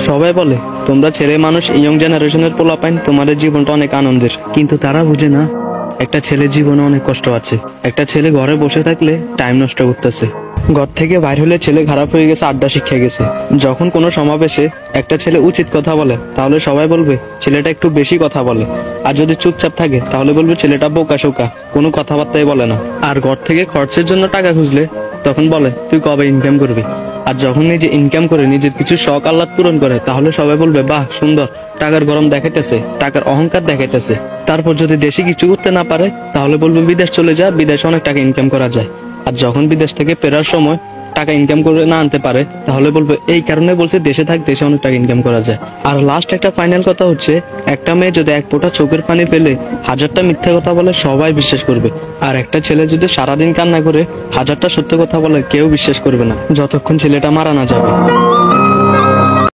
সবাই বলে তোমরা ছেলে মানুষ, ইয়ং জেনারেশনের পোলাপাইন, তোমাদের জীবনটা অনেক আনন্দের, কিন্তু তারা বুঝে না একটা ছেলের জীবনে অনেক কষ্ট আছে। একটা ছেলে ঘরে বসে থাকলে টাইম নষ্ট করতেছে, ঘর থেকে বাইর হলে ছেলে খারাপ হয়ে গেছে, আড্ডা শিখে গেছে। যখন কোনো সমাবেশে একটা ছেলে উচিত কথা বলে তাহলে সবাই বলবে ছেলেটা একটু বেশি কথা বলে, আর যদি চুপচাপ থাকে তাহলে বলবে ছেলেটা বোকা শোকা, কোনো কথাবার্তাই বলে না। আর ঘর থেকে খরচের জন্য টাকা খুঁজলে তখন বলে তুই কবে ইনকাম করবি। আর যখন নিজে ইনকাম করে নিজের কিছু শখ আহ্লাদ পূরণ করে তাহলে সবাই বলবে বাহ সুন্দর, টাকার গরম দেখাইতেছে, টাকার অহংকার দেখাইতেছে। তারপর যদি দেশে কিছু করতে না পারে তাহলে বলবে বিদেশ চলে যা, বিদেশে অনেক টাকা ইনকাম করা যায়। আর যখন বিদেশ থেকে ফেরার সময় টাকা ইনকাম করে না আনতে পারে তাহলে বলবে এই কারণে বলছে দেশে থাক, দেশে অনেক টাকা ইনকাম করা যায়। আর লাস্ট একটা ফাইনাল কথা হচ্ছে, একটা মেয়ে যদি এক ফোঁটা চোখের পানি পেলে হাজারটা মিথ্যা কথা বলে সবাই বিশ্বাস করবে, আর একটা ছেলে যদি সারাদিন কান্না করে হাজারটা সত্য কথা বলে কেউ বিশ্বাস করবে না, যতক্ষণ ছেলেটা মারা না যাবে।